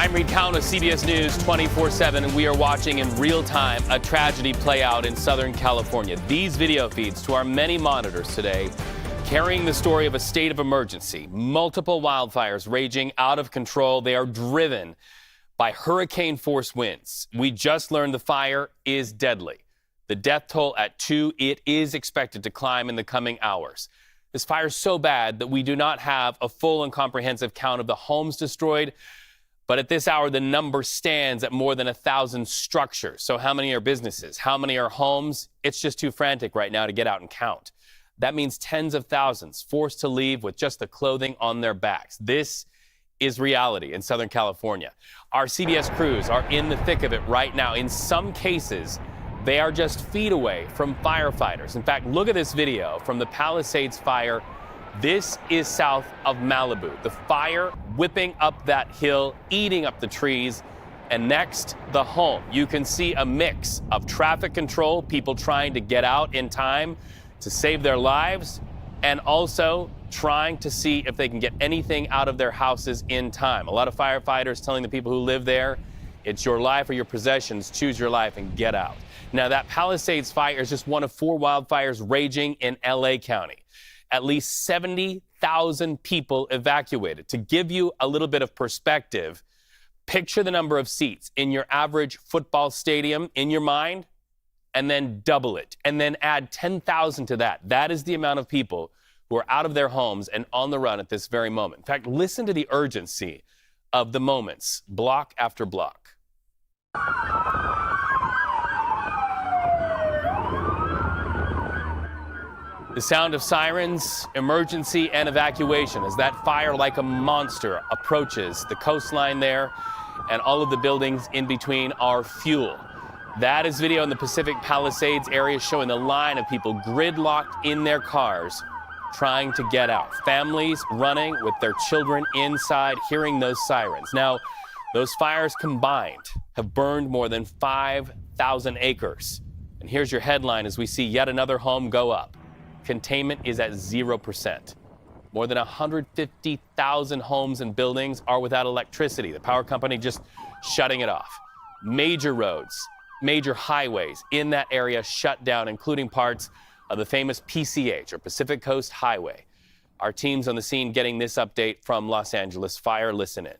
I'm Reed Cowan with CBS News 24/7, and we are watching in real time a tragedy play out in Southern California. These video feeds to our many monitors today carrying the story of a state of emergency. Multiple wildfires raging out of control. They are driven by hurricane-force winds. We just learned the fire is deadly. The death toll at 2, it is expected to climb in the coming hours. This fire is so bad that we do not have a full and comprehensive count of the homes destroyed. But at this hour, the number stands at more than 1,000 structures. So how many are businesses? How many are homes? It's just too frantic right now to get out and count. That means tens of thousands forced to leave with just the clothing on their backs. This is reality in Southern California. Our CBS crews are in the thick of it right now. In some cases, they are just feet away from firefighters. In fact, look at this video from the Palisades fire. This is south of Malibu. The fire whipping up that hill, eating up the trees, and next, the home. You can see a mix of traffic control, people trying to get out in time to save their lives, and also trying to see if they can get anything out of their houses in time. A lot of firefighters telling the people who live there, it's your life or your possessions, choose your life and get out. Now, that Palisades fire is just one of 4 wildfires raging in LA County. At least 70,000 people evacuated. To give you a little bit of perspective, picture the number of seats in your average football stadium in your mind, and then double it, and then add 10,000 to that. That is the amount of people who are out of their homes and on the run at this very moment. In fact, listen to the urgency of the moments, block after block. The sound of sirens, emergency, and evacuation as that fire, like a monster, approaches the coastline there, and all of the buildings in between are fuel. That is video in the Pacific Palisades area showing the line of people gridlocked in their cars trying to get out. Families running with their children inside, hearing those sirens. Now, those fires combined have burned more than 5,000 acres. And here's your headline as we see yet another home go up. Containment is at 0%. More than 150,000 homes and buildings are without electricity. The power company just shutting it off. Major roads, major highways in that area shut down, including parts of the famous PCH, or Pacific Coast Highway. Our team's on the scene getting this update from Los Angeles Fire. Listen in.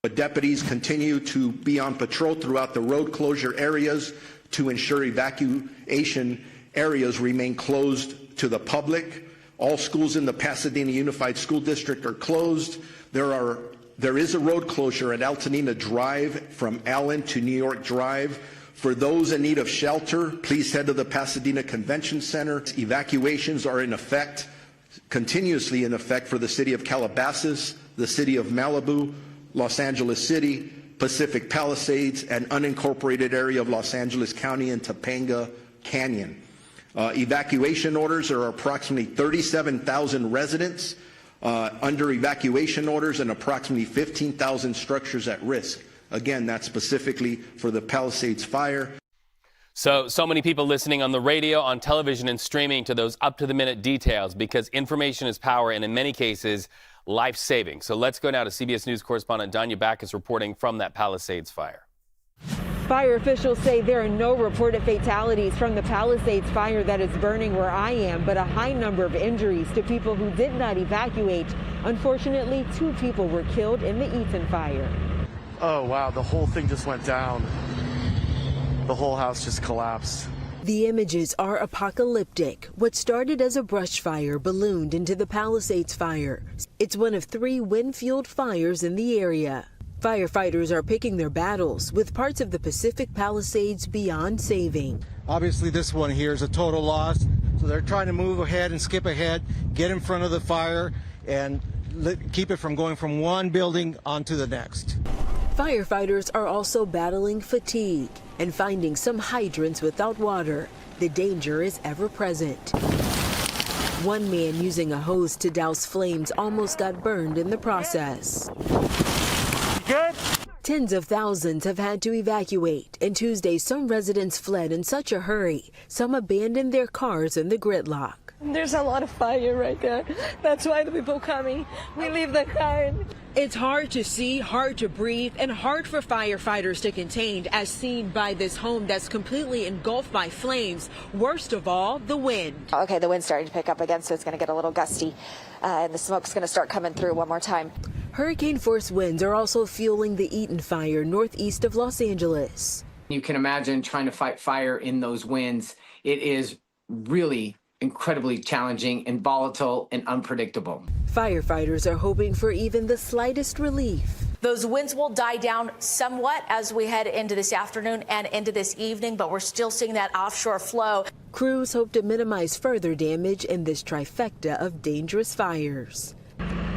But deputies continue to be on patrol throughout the road closure areas to ensure evacuation areas remain closed to the public. All schools in the Pasadena Unified School District are closed. There is a road closure at Altamira Drive from Allen to New York Drive. For those in need of shelter, please head to the Pasadena Convention Center. Evacuations are in effect, continuously in effect, for the city of Calabasas, the city of Malibu, Los Angeles City, Pacific Palisades, and unincorporated area of Los Angeles County and Topanga Canyon. Evacuation orders are approximately 37,000 residents under evacuation orders and approximately 15,000 structures at risk. Again, that's specifically for the Palisades fire. So many people listening on the radio, on television, and streaming to those up-to-the-minute details because information is power and in many cases, life-saving. So let's go now to CBS News correspondent Danya Backus reporting from that Palisades fire. Fire officials say there are no reported fatalities from the Palisades fire that is burning where I am, but a high number of injuries to people who did not evacuate. Unfortunately, 2 people were killed in the Eaton fire. Oh, wow. The whole thing just went down. The whole house just collapsed. The images are apocalyptic. What started as a brush fire ballooned into the Palisades fire. It's one of 3 wind-fueled fires in the area. Firefighters are picking their battles with parts of the Pacific Palisades beyond saving. Obviously, this one here is a total loss, so they're trying to move ahead and skip ahead, get in front of the fire, and keep it from going from one building onto the next. Firefighters are also battling fatigue and finding some hydrants without water. The danger is ever present. One man using a hose to douse flames almost got burned in the process. Good? Tens of thousands have had to evacuate, and Tuesday some residents fled in such a hurry, some abandoned their cars in the gridlock. There's a lot of fire right there. That's why the people coming. We leave the car. It's hard to see, hard to breathe, and hard for firefighters to contain, as seen by this home that's completely engulfed by flames. Worst of all, the wind. Okay, the wind's starting to pick up again, so it's going to get a little gusty, and the smoke's going to start coming through one more time. Hurricane-force winds are also fueling the Eaton fire northeast of Los Angeles. You can imagine trying to fight fire in those winds. It is really incredibly challenging and volatile and unpredictable. Firefighters are hoping for even the slightest relief. Those winds will die down somewhat as we head into this afternoon and into this evening, but we're still seeing that offshore flow. Crews hope to minimize further damage in this trifecta of dangerous fires.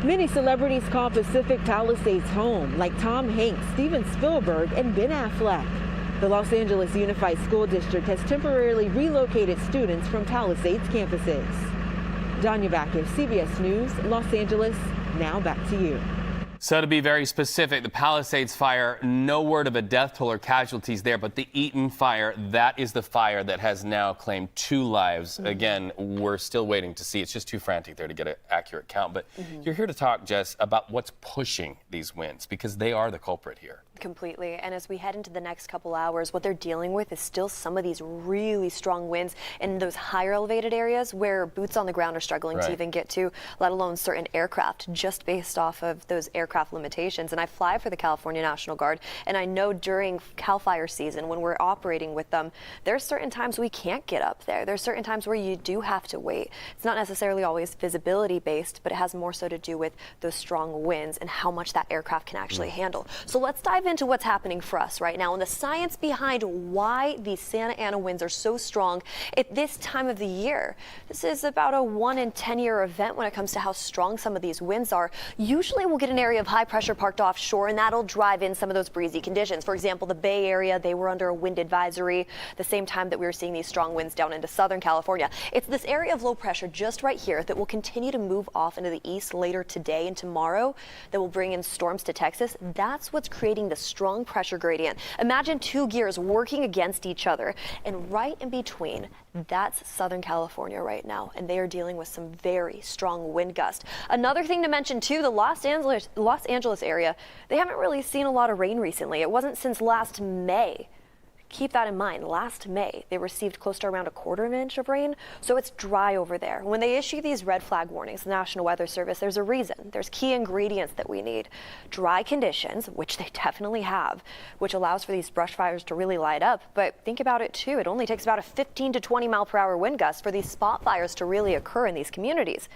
Many celebrities call Pacific Palisades home, like Tom Hanks, Steven Spielberg, and Ben Affleck. The Los Angeles Unified School District has temporarily relocated students from Palisades campuses. Danya Backus, CBS News, Los Angeles. Now back to you. So to be very specific, the Palisades fire, no word of a death toll or casualties there, but the Eaton fire, that is the fire that has now claimed 2 lives. Again, we're still waiting to see. It's just too frantic there to get an accurate count. But you're here to talk, Jess, about what's pushing these winds, because they are the culprit here. Completely. And as we head into the next couple hours, what they're dealing with is still some of these really strong winds in those higher elevated areas where boots on the ground are struggling to even get to, let alone certain aircraft, just based off of those aircraft limitations. And I fly for the California National Guard, and I know during CAL FIRE season, when we're operating with them, there's certain times we can't get up there. There's certain times where you do have to wait. It's not necessarily always visibility based, but it has more so to do with those strong winds and how much that aircraft can actually handle. So let's dive into what's happening for us right now and the science behind why these Santa Ana winds are so strong at this time of the year. This is about a 1 in 10 year event when it comes to how strong some of these winds are. Usually we'll get an area of high pressure parked offshore, and that'll drive in some of those breezy conditions. For example, the Bay Area, they were under a wind advisory the same time that we were seeing these strong winds down into Southern California. It's this area of low pressure just right here that will continue to move off into the east later today and tomorrow that will bring in storms to Texas. That's what's creating the strong pressure gradient. Imagine 2 gears working against each other, and right in between, that's Southern California right now, and they are dealing with some very strong wind gusts. Another thing to mention too, the Los Angeles area, they haven't really seen a lot of rain recently. It wasn't since last May. Keep that in mind. Last May, they received close to around a 1/4 inch of rain, so it's dry over there. When they issue these red flag warnings, the National Weather Service, there's a reason. There's key ingredients that we need. Dry conditions, which they definitely have, which allows for these brush fires to really light up. But think about it too, it only takes about a 15 to 20 mile per hour wind gust for these spot fires to really occur in these communities.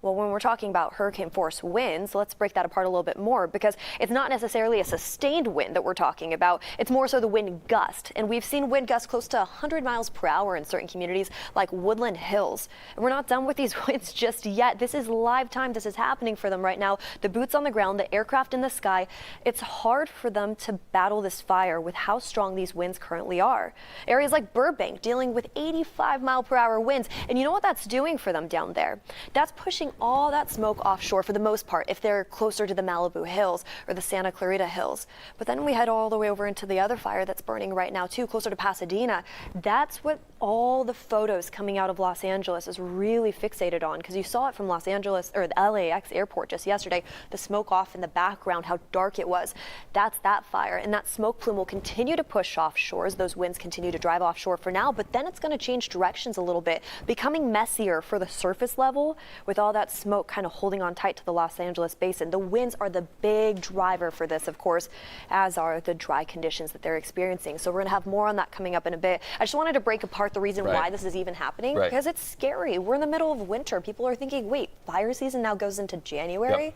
Well, when we're talking about hurricane force winds, let's break that apart a little bit more, because it's not necessarily a sustained wind that we're talking about. It's more so the wind gust. And we've seen wind gusts close to 100 miles per hour in certain communities like Woodland Hills. And we're not done with these winds just yet. This is live time. This is happening for them right now. The boots on the ground, the aircraft in the sky. It's hard for them to battle this fire with how strong these winds currently are. Areas like Burbank dealing with 85 mile per hour winds. And you know what that's doing for them down there? That's pushing all that smoke offshore for the most part if they're closer to the Malibu Hills or the Santa Clarita Hills. But then we head all the way over into the other fire that's burning right now too, closer to Pasadena. That's what all the photos coming out of Los Angeles is really fixated on, because you saw it from Los Angeles or the LAX airport just yesterday, the smoke off in the background, how dark it was. That's that fire, and that smoke plume will continue to push offshore as those winds continue to drive offshore for now, but then it's going to change directions a little bit, becoming messier for the surface level with all that smoke kind of holding on tight to the Los Angeles basin. The winds are the big driver for this, of course, as are the dry conditions that they're experiencing. So we're going to have more on that coming up in a bit. I just wanted to break apart the reason why this is even happening, because it's scary. We're in the middle of winter. People are thinking, wait, fire season now goes into January?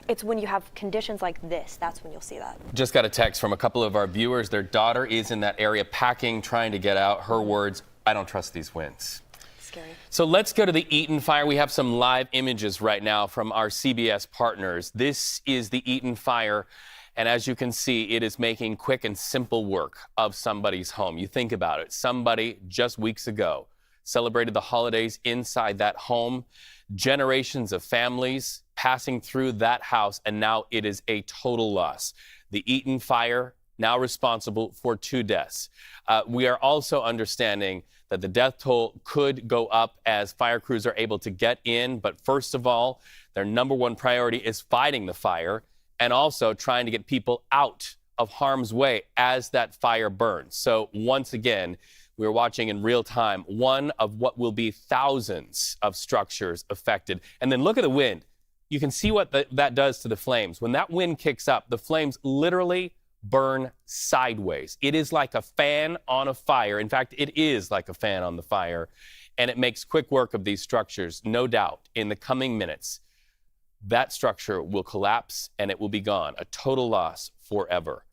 It's when you have conditions like this, that's when you'll see that. Just got a text from a couple of our viewers. Their daughter is in that area packing, trying to get out. Her words, I don't trust these winds. Scary. So let's go to the Eaton fire. We have some live images right now from our CBS partners. This is the Eaton fire, and as you can see, it is making quick and simple work of somebody's home. You think about it. Somebody just weeks ago celebrated the holidays inside that home. Generations of families passing through that house, and now it is a total loss. The Eaton fire now responsible for 2 deaths. We are also understanding that the death toll could go up as fire crews are able to get in. But first of all, their number one priority is fighting the fire and also trying to get people out of harm's way as that fire burns. So once again, we're watching in real time one of what will be thousands of structures affected. And then look at the wind. You can see what that does to the flames. When that wind kicks up, the flames literally burn sideways. It is like a fan on a fire. In fact, it is like a fan on the fire. And it makes quick work of these structures. No doubt, in the coming minutes, that structure will collapse and it will be gone. A total loss forever.